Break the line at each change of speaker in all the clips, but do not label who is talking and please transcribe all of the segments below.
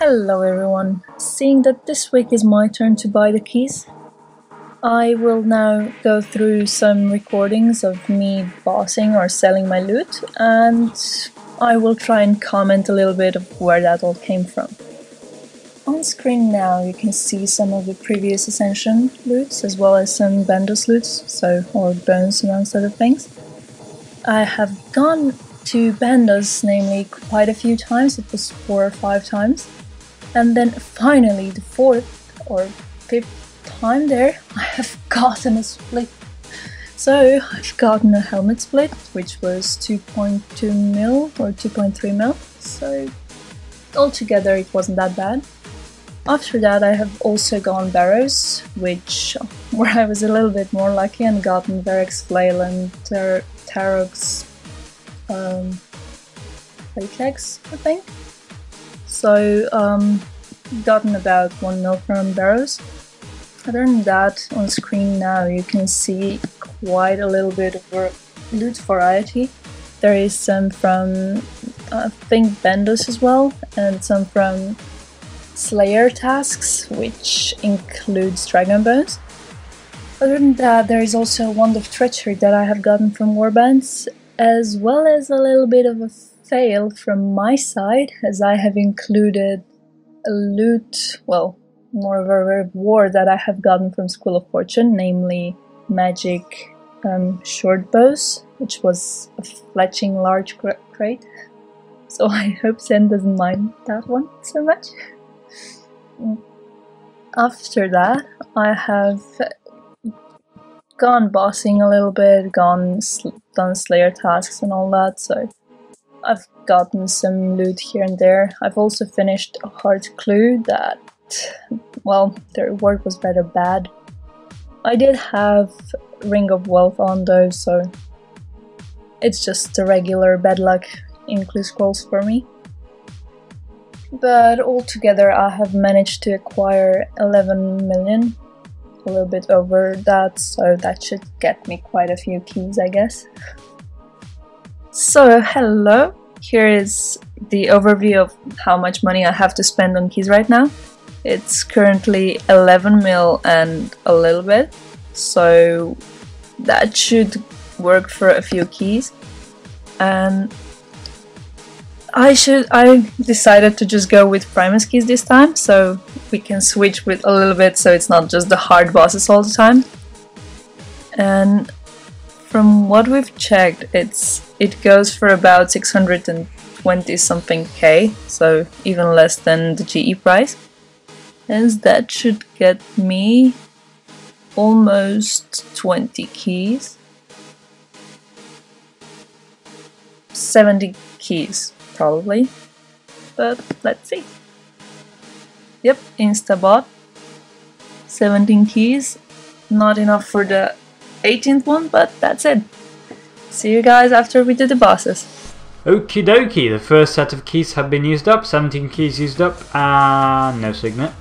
Hello everyone, seeing that this week is my turn to buy the keys, I will now go through some recordings of me bossing or selling my loot, and I will try and comment a little bit of where that all came from. On screen now you can see some of the previous Ascension loots as well as some Bandos loots, or bones amongst other things. I have gone to Bandos, namely, quite a few times. It was 4 or 5 times. And then finally, the 4th or 5th time there, I have gotten a split. So I've gotten a helmet split, which was 2.2 mil or 2.3 mil. So altogether it wasn't that bad. After that I have also gone barrows, where I was a little bit more lucky and gotten Verex's Flail and Tarok's Playchecks, I think. So, gotten about 1 mil from barrows. Other than that, on screen now you can see quite a little bit of loot variety. There is some from, I think, Bandos as well, and some from Slayer tasks, which includes Dragon Bones. Other than that, there is also a Wand of Treachery that I have gotten from Warbands, as well as a little bit of a fail from my side, as I have included a loot, well, more of a reward that I have gotten from School of Fortune, namely magic short bows, which was a fletching large crate. So I hope Zen doesn't mind that one so much. After that, I have gone bossing a little bit, done Slayer tasks and all that, so I've gotten some loot here and there. I've also finished a hard clue that, well, the reward was rather bad. I did have Ring of Wealth on though, so it's just a regular bad luck in clue scrolls for me. But altogether I have managed to acquire 11 million, a little bit over that, so that should get me quite a few keys, I guess. So, hello! Here is the overview of how much money I have to spend on keys right now. It's currently 11 mil and a little bit, so that should work for a few keys. And I decided to just go with Primus keys this time, so we can switch with a little bit, so it's not just the hard bosses all the time. And from what we've checked, it goes for about 620 something K, so even less than the GE price. And that should get me almost 20 keys. 70 keys, probably. But let's see. Yep, Instabot. 17 keys. Not enough for the 18th one, but that's it. See you guys after we do the bosses.
Okie dokie, the first set of keys have been used up, 17 keys used up, and no signet.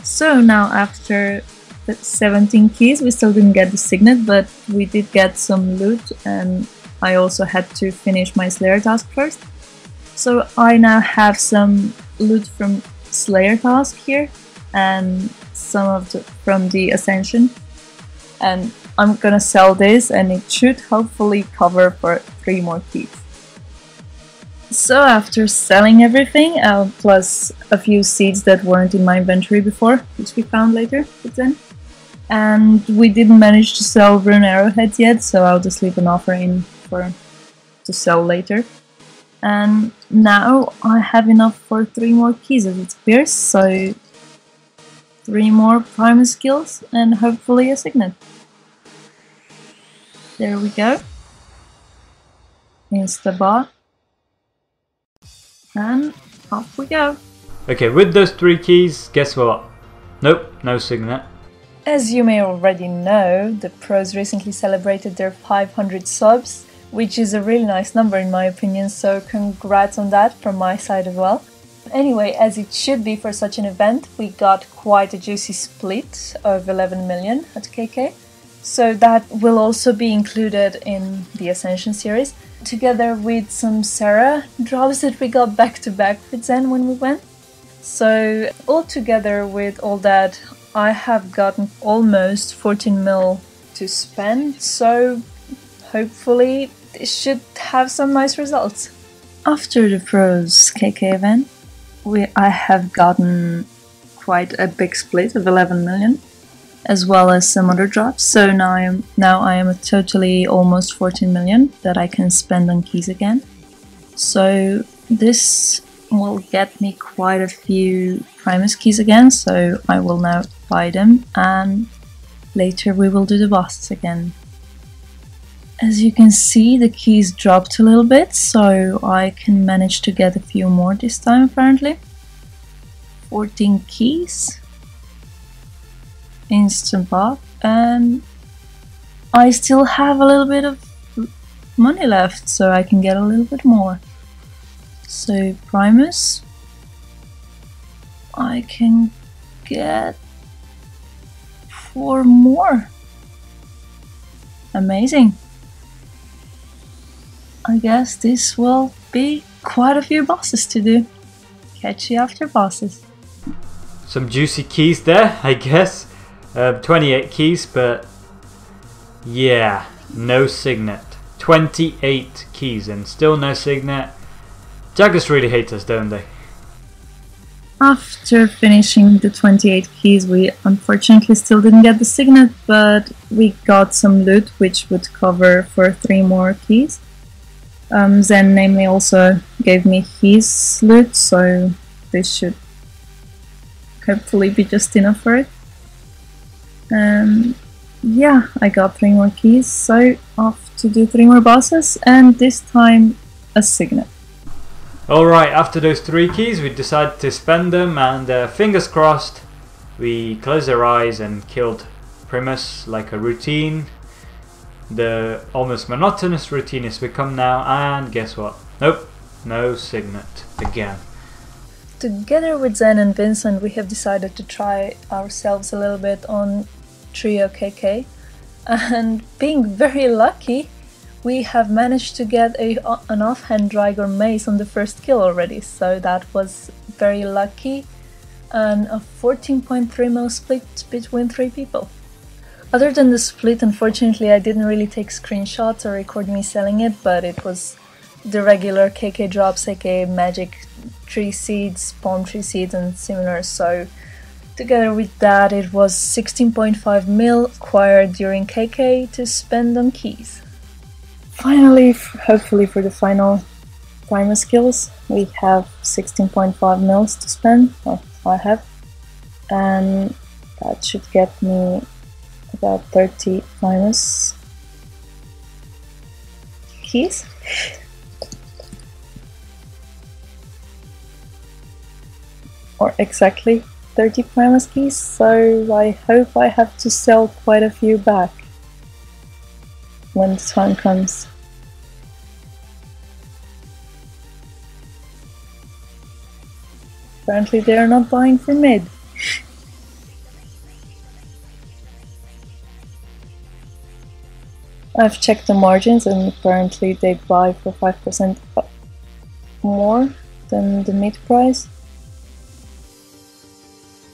So now after the 17 keys, we still didn't get the signet, but we did get some loot, and I also had to finish my Slayer task first. So I now have some loot from Slayer task here, and some of from the Ascension. And I'm gonna sell this, and it should hopefully cover for 3 more keys. So after selling everything, plus a few seeds that weren't in my inventory before, which we found later, and we didn't manage to sell rune arrowheads yet, so I'll just leave an offer in to sell later. And now I have enough for 3 more keys as it appears, so 3 more Primus skills and hopefully a signet. There we go. Instabot. And off we go.
Okay, with those 3 keys, guess what? Nope, no signet.
As you may already know, the pros recently celebrated their 500 subs, which is a really nice number in my opinion, so congrats on that from my side as well. Anyway, as it should be for such an event, we got quite a juicy split of 11 million at KK. So that will also be included in the Ascension series, together with some Sarah drops that we got back to back with Zen when we went. So all together with all that, I have gotten almost 14 mil to spend, so hopefully this should have some nice results. After the Pros KK event, I have gotten quite a big split of 11 million, as well as some other drops, so now I am at totally almost 14 million that I can spend on keys again. So this will get me quite a few Primus keys again, so I will now buy them, and later we will do the bosses again. As you can see, the keys dropped a little bit, so I can manage to get a few more this time apparently. 14 keys. Instant pop, and I still have a little bit of money left, so I can get a little bit more. So Primus, I can get 4 more. Amazing. I guess this will be quite a few bosses to do. Catch you after bosses.
Some juicy keys there, I guess. 28 keys, but yeah, no signet. 28 keys and still no signet. Jaggers really hate us, don't they?
After finishing the 28 keys, we unfortunately still didn't get the signet, but we got some loot which would cover for 3 more keys. Zen namely also gave me his loot, so this should hopefully be just enough for it. Yeah, I got 3 more keys, so off to do 3 more bosses, and this time a signet.
Alright, after those 3 keys we decided to spend them, and fingers crossed we closed our eyes and killed Primus like a routine. The almost monotonous routine has become now, and guess what? Nope, no signet again.
Together with Zen and Vincent, we have decided to try ourselves a little bit on Trio KK, and being very lucky, we have managed to get an offhand drag or mace on the first kill already, so that was very lucky, and a 14.3 mil split between 3 people. Other than the split, unfortunately I didn't really take screenshots or record me selling it, but it was the regular KK drops, aka magic tree seeds, palm tree seeds and similar, so together with that it was 16.5 mil acquired during KK to spend on keys. Finally, hopefully for the final Primus skills, we have 16.5 mils to spend, well, I have, and that should get me about 30 Primus keys. Or exactly 30 Primus keys, so I hope I have to sell quite a few back when the time comes. Apparently they are not buying for mid. I've checked the margins and apparently they buy for 5% more than the mid price.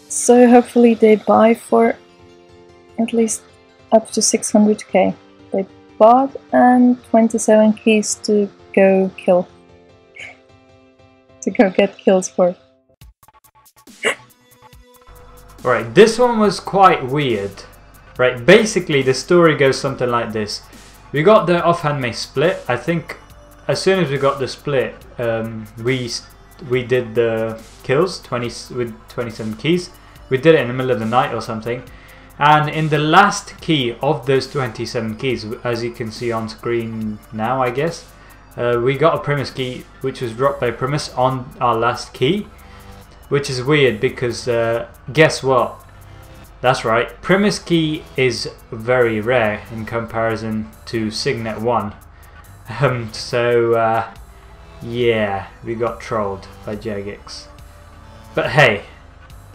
So hopefully they buy for at least up to 600k. They bought, and 27 keys to go kill. To go get kills for.
Right, this one was quite weird. Right, basically the story goes something like this. We got the offhand mace split. I think as soon as we got the split, we did the kills with 27 keys. We did it in the middle of the night or something. And in the last key of those 27 keys, as you can see on screen now, I guess, we got a Primus key which was dropped by Primus on our last key. Which is weird because guess what? That's right, Primus key is very rare in comparison to Signet 1. Yeah, we got trolled by Jagex. But hey,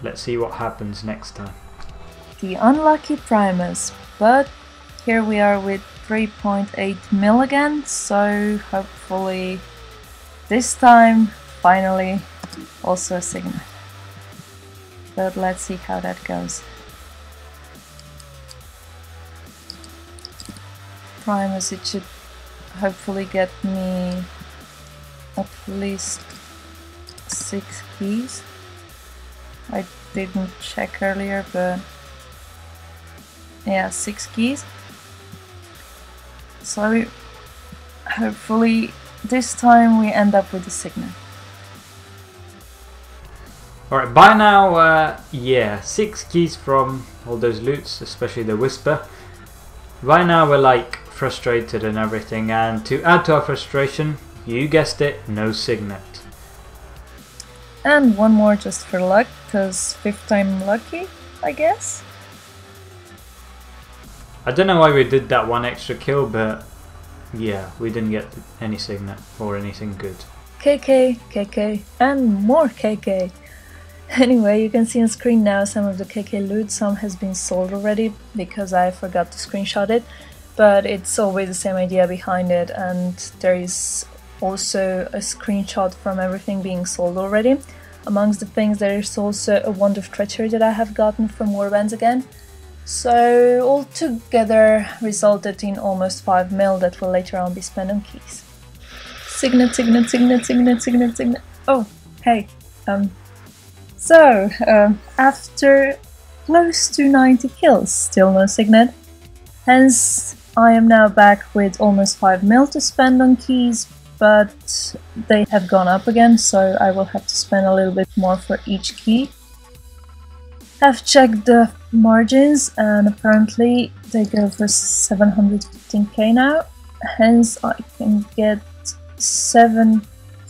let's see what happens next time.
The unlucky Primus, but here we are with 3.8 mil again, so hopefully this time, finally, also a signet. But let's see how that goes. Primus, it should hopefully get me at least 6 keys. I didn't check earlier, but yeah, 6 keys. So hopefully this time we end up with a signet.
Alright, by now, yeah, 6 keys from all those loots, especially the Whisper. By now we're like frustrated and everything, and to add to our frustration, you guessed it, no signet.
And one more just for luck, because 5th time lucky, I guess?
I don't know why we did that one extra kill, but yeah, we didn't get any signet or anything good.
KK, KK, and more KK. Anyway, you can see on screen now some of the KK loot. Some has been sold already because I forgot to screenshot it, but it's always the same idea behind it, and there is also a screenshot from everything being sold already. Amongst the things, there is also a wand of treachery that I have gotten from Warbands again. So all together resulted in almost 5 mil that will later on be spent on keys. Signet, signet, signet, signet, signet, signet. Oh, hey. So, after close to 90 kills, still no signet. Hence, I am now back with almost 5 mil to spend on keys, but they have gone up again, so I will have to spend a little bit more for each key. I've checked the margins, and apparently they go for 715k now. Hence, I can get 7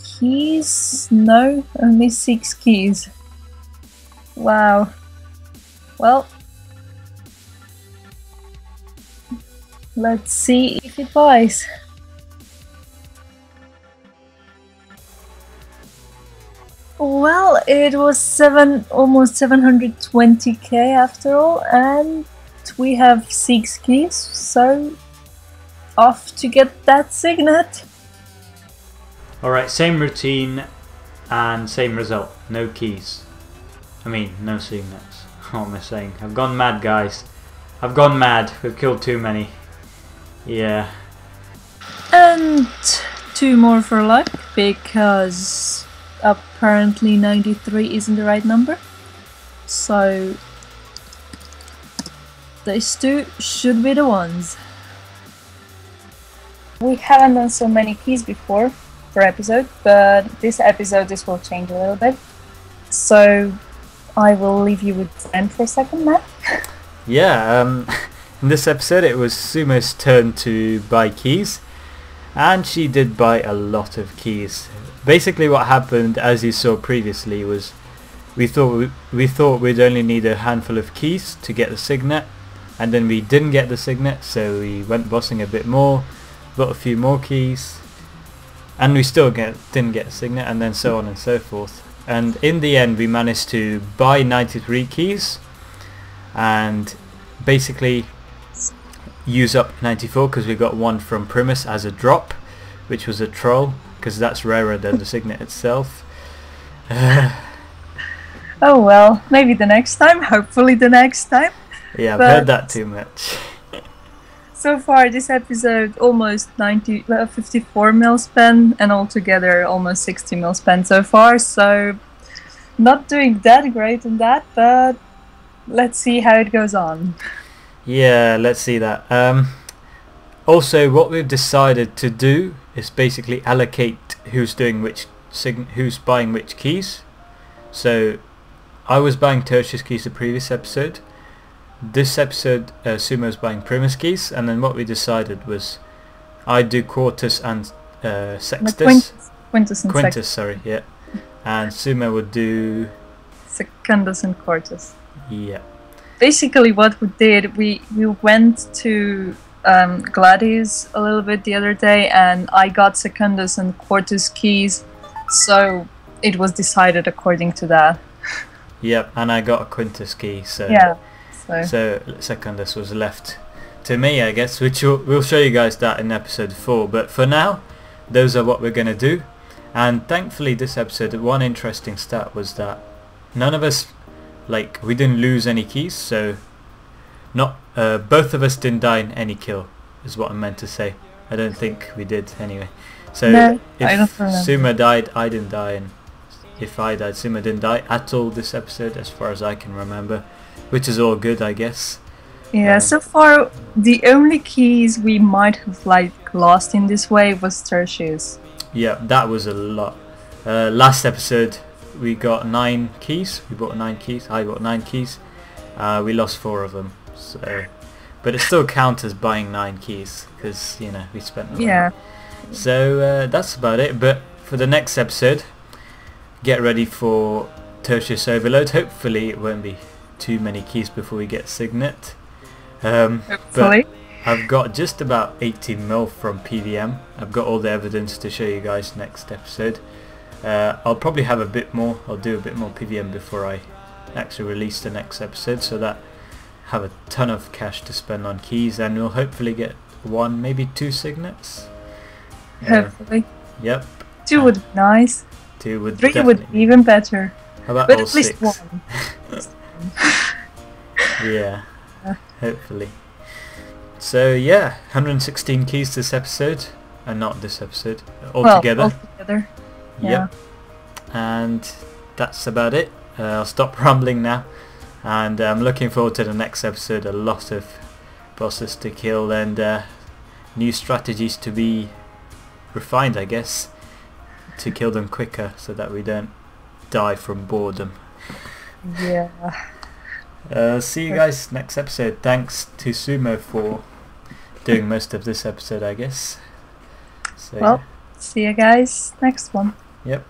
keys? No, only 6 keys. Wow. Well, let's see if it buys. Well, it was almost 720k after all, and we have 6 keys, so off to get that signet.
Alright, same routine and same result, no keys. I mean, no signets. What am I saying? I've gone mad, guys. I've gone mad. We've killed too many. Yeah.
And 2 more for luck, because apparently 93 isn't the right number. So these 2 should be the ones. We haven't done so many keys before per episode, but this episode this will change a little bit. So I will leave you with Zen for a second, Matt.
Yeah, in this episode it was Sewmo's turn to buy keys, and she did buy a lot of keys. Basically what happened, as you saw previously, was we thought we'd only need a handful of keys to get the signet, and then we didn't get the signet, so we went bossing a bit more, got a few more keys, and we still didn't get a signet, and then so on and so forth. And in the end we managed to buy 93 keys and basically use up 94 because we got one from Primus as a drop, which was a troll, because that's rarer than the signet itself.
Oh well, maybe the next time, hopefully the next time.
Yeah, I've heard that too much.
So far this episode almost 54 mil spent, and altogether almost 60 mil spent so far, so not doing that great in that, but let's see how it goes on.
Yeah, let's see that. Also, what we've decided to do is basically allocate who's doing who's buying which keys. So I was buying Tertius keys the previous episode. This episode, Sewmo's buying Primus keys, and then what we decided was I'd do Quartus and Sextus.
Quintus and
Quintus, sorry, yeah. And Sewmo would do
Secundus and Quartus.
Yeah.
Basically what we did, we went to Gladys a little bit the other day, and I got Secundus and Quartus keys, so it was decided according to that.
Yep, and I got a Quintus key, so
yeah.
So Secundus was left to me, I guess, which we'll show you guys that in episode 4. But for now, those are what we're going to do. And thankfully this episode, one interesting stat was that none of us, like, we didn't lose any keys, so not both of us didn't die in any kill, is what I meant to say. I don't think we did anyway. So
No,
if
I don't remember.
Sewmo died, I didn't die, and if I died, Sewmo didn't die at all this episode, as far as I can remember, which is all good, I guess.
Yeah, so far the only keys we might have like lost in this way was Tertius.
Yeah, that was a lot. Last episode we got 9 keys. We bought 9 keys. I bought 9 keys. We lost 4 of them. So, but it still counts as buying 9 keys because, you know, we spent the money.
Yeah.
So that's about it. But for the next episode, get ready for Tertius Overload. Hopefully it won't be too many keys before we get signet.
Hopefully.
But I've got just about 18 mil from PVM. I've got all the evidence to show you guys next episode. I'll probably have a bit more. I'll do a bit more PVM before I actually release the next episode, so that I have a ton of cash to spend on keys, and we'll hopefully get 1, maybe 2 signets.
Hopefully.
Yep.
2 would be nice.
2 would
3
definitely
would be even better.
How about
But
all
at least
6?
1.
Yeah. Hopefully. So yeah, 116 keys this episode, and not this episode, altogether.
Well, altogether. Yeah.
Yep. And that's about it. I'll stop rambling now, and I'm looking forward to the next episode. A lot of bosses to kill and new strategies to be refined, I guess, to kill them quicker so that we don't die from boredom.
Yeah.
See you guys next episode. Thanks to Sewmo for doing most of this episode, I guess. So
Well, see you guys next one.
yep.